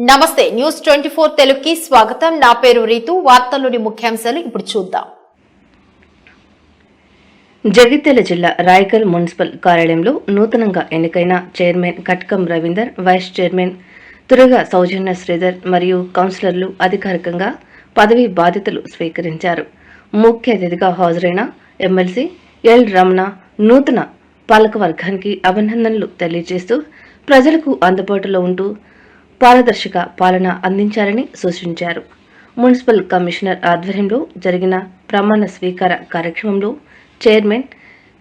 నమస్తే న్యూస్ 24 తెలుగుకి స్వాగతం. నా పేరు రీతు. వార్తల్లోని ముఖ్యాంశాలు ఇప్పుడు చూద్దాం. జగిత్యాల జిల్లా రాయకల్ మున్సిపల్ కార్యాలయంలో నూతనంగా ఎన్నికైన chairman Katkam Ravinder, vice chairman Turaga Soujanya Sridhar మరియు కౌన్సిలర్లు అధికారికంగా పదవీ బాధ్యతలు స్వీకరించారు. ముఖ్య అతిథిగా హాజరైన ఎమ్మెల్సీ ఎల్ రమణ నూతన పాలకవర్గానికి అభినందనలు తెలియజేస్తూ ప్రజలకు అందుబాటులో ఉంటూ పారదర్శక పాలన అందించాలని సూచించారు. మున్సిపల్ కమిషనర్ ఆధ్వర్యంలో జరిగిన ప్రమాణ స్వీకార కార్యక్రమంలో చైర్మన్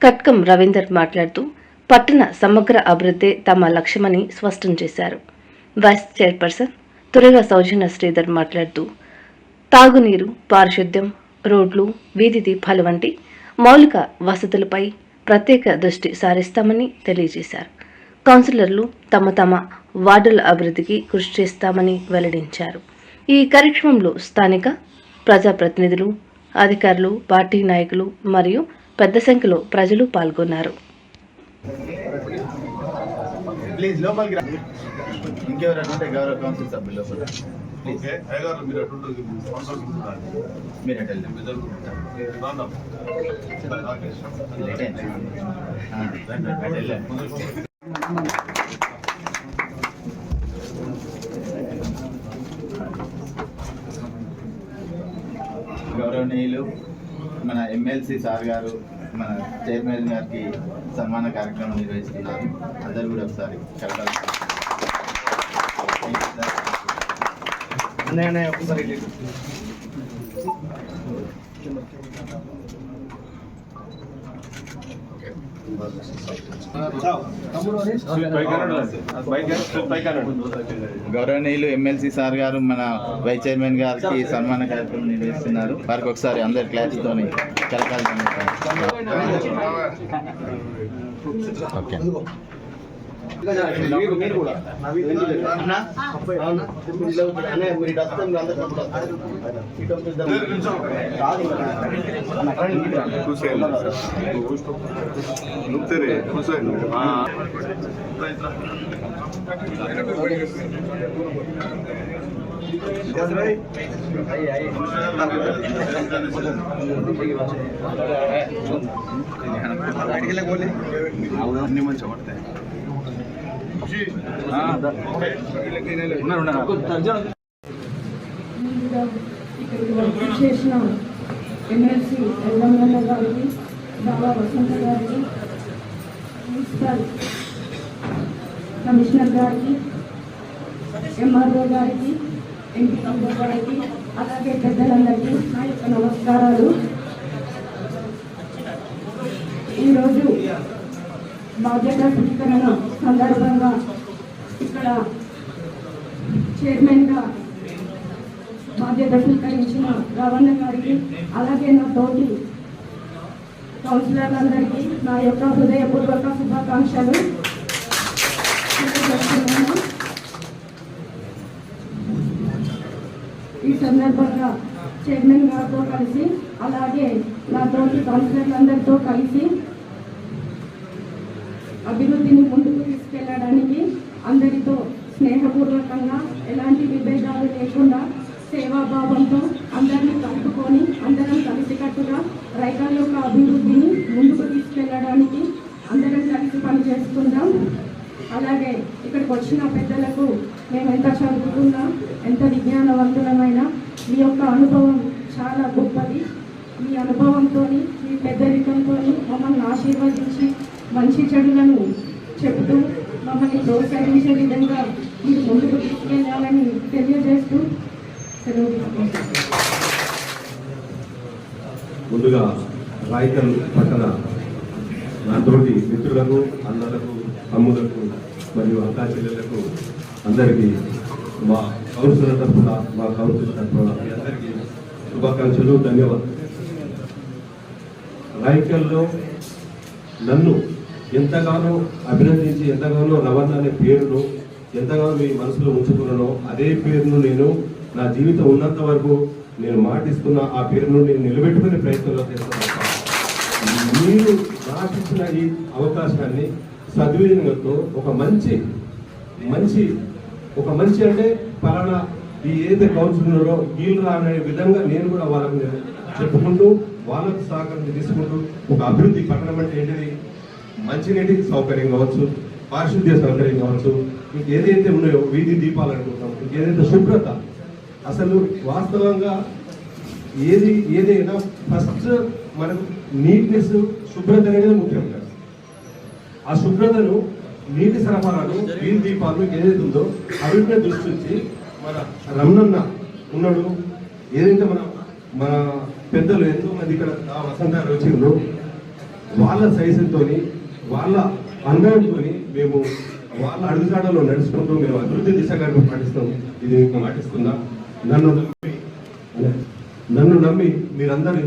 కట్కం రవీందర్ మాట్లాడుతూ పట్టణ సమగ్ర అభివృద్ధి తమ లక్ష్యమని స్పష్టం చేశారు. వైస్ చైర్పర్సన్ తురగా సౌజన్య శ్రీధర్ మాట్లాడుతూ తాగునీరు, పారిశుద్ధ్యం, రోడ్లు, వీధి దీపాలు వంటి మౌలిక వసతులపై ప్రత్యేక దృష్టి సారిస్తామని తెలియజేశారు. కౌన్సిలర్లు తమ వార్డుల అభివృద్ధికి కృషి చేస్తామని వెల్లడించారు. ఈ కార్యక్రమంలో స్థానిక ప్రజాప్రతినిధులు, అధికారులు, పార్టీ నాయకులు మరియు పెద్ద సంఖ్యలో ప్రజలు పాల్గొన్నారు. గౌరవనీయులు మన ఎమ్మెల్సీ సార్ గారు మన చైర్మన్ గారికి సన్మాన కార్యక్రమం నిర్వహిస్తున్నారు. అందరూ కూడా ఒకసారి గౌరవనీయులు ఎమ్మెల్సీ సార్ గారు మన వైస్ చైర్మన్ గారికి సన్మాన కార్యక్రమం నిర్వహిస్తున్నారు. వారికి ఒకసారి అందరి క్లాస్ తోని కలకాలి. అన్ని మంచిగా పడతాయి. చేసిన ఎమ్మెల్సీ ఎల్లమ్మ గారికి, బాబా వసంత గారికి, మున్సిపల్ కమిషనర్ గారికి, ఎంఆర్ఓ గారికి, ఎంపీ గారికి, అలాగే పెద్దలందరికీ నా యొక్క నమస్కారాలు. ఈరోజు బాధ్యత స్వీకరణ సందర్భంగా ఇక్కడ చైర్మన్గా బాధ్యత స్వీకరించిన రవణ గారికి, అలాగే నా తోటి కౌన్సిలర్లందరికీ నా యొక్క హృదయపూర్వక శుభాకాంక్షలు. ఈ సందర్భంగా చైర్మన్ గారితో కలిసి, అలాగే నా తోటి కౌన్సిలర్లందరితో కలిసి అభివృద్ధిని ముందుకు తీసుకెళ్లడానికి అందరితో స్నేహపూర్వకంగా ఎలాంటి విభేదాలు లేకుండా సేవాభావంతో అందరినీ కలుపుకొని అందరం కలిసికట్టుగా రైతుల యొక్క అభివృద్ధిని ముందుకు తీసుకెళ్లడానికి అందరం కలిసి పనిచేసుకుందాం. అలాగే ఇక్కడికి వచ్చిన పెద్దలకు మేము ఎంత చదువుకున్నా, ఎంత విజ్ఞానవంతులమైనా మీ యొక్క అనుభవం చాలా గొప్పది. మీ అనుభవంతో, మీ పెద్దరికంతో మమ్మల్ని ఆశీర్వదించి మంచి చెడులను చెబుతూ మమ్మల్ని ప్రోత్సహించే విధంగా మీరు ముందుకు తీసుకెళ్లాలని తెలియజేస్తూ సెలవు తీసుకుంటాం. ముందుగా రాయకల్ పట్టణ నాతోటి మిత్రులకు, అన్నలకు, తమ్ములకు మరియు అక్కా చెల్లెలకు అందరికీ మా కౌన్సిలర్ తరఫున, మా కౌన్సిల్ తరఫున మీ అందరికీ శుభాకాంక్షలు, ధన్యవాదాలు. రాయకల్లో నన్ను ఎంతగానో అభినందించి, ఎంతగానో రవణ అనే పేరును ఎంతగానో మీ మనసులో ఉంచుకున్నానో అదే పేరును నేను నా జీవితం ఉన్నంత వరకు నేను మాటిస్తున్న ఆ పేరును నేను నిలబెట్టుకునే ప్రయత్నంలో చేస్తున్నాను. మీరు నాకు ఇచ్చిన ఈ అవకాశాన్ని సద్వినియోగంతో ఒక మంచి ఒక మనిషి అంటే పలానా ఈ ఏదైతే కౌన్సిల్ ఉన్నారో వీళ్ళు అనే విధంగా నేను కూడా వాళ్ళకి చెప్పుకుంటూ వాళ్ళకు సహకారం తీసుకుంటూ ఒక అభివృద్ధి పట్టణం అంటే ఏంటిది, మంచినీటి సౌకర్యం కావచ్చు, పారిశుద్ధ్య సౌకర్యం కావచ్చు, ఇంకేదైతే ఉన్నాయో వీధి దీపాలు అనుకుంటాం, ఇంకేదైతే శుభ్రత, అసలు వాస్తవంగా ఏదైనా ఫస్ట్ మనకు నీట్నెస్, శుభ్రత అనేది ముఖ్యం కదా. ఆ శుభ్రతను, నీటి సరఫరాను, వీధి దీపాలు ఏదైతే ఉందో అవిటిని దృష్టించి మన రమణన్న ఉన్నాడు, ఏదైతే మన పెద్దలు ఎంతో మంది ఇక్కడ వసంత వచ్చిందో వాళ్ళ సైజుతో వాళ్ళ అనుభవంతో మేము వాళ్ళ అడుగుజాడలో నడుచుకుంటూ మేము అభివృద్ధి దిశగా పాటిస్తాం. ఇది మీకు మాటిస్తున్నా. నన్ను నమ్మి మీరందరూ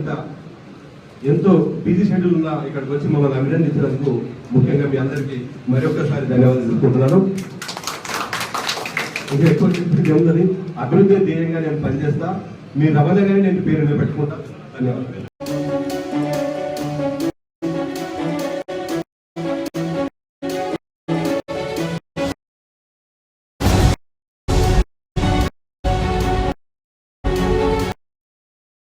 ఎంతో బిజీ షెడ్యూల్ ఉన్న ఇక్కడికి వచ్చి మమ్మల్ని అభినందించినందుకు ముఖ్యంగా మీ అందరికీ మరొకసారి ధన్యవాదాలు తెలుపుకుంటున్నాను. ఇంకా ఎక్కువ చెప్పి ఉందని అభివృద్ధి ధ్యేయంగా నేను పనిచేస్తా. మీ రమణగానే నేను పేరు పెట్టుకుంటా. ధన్యవాదాలు.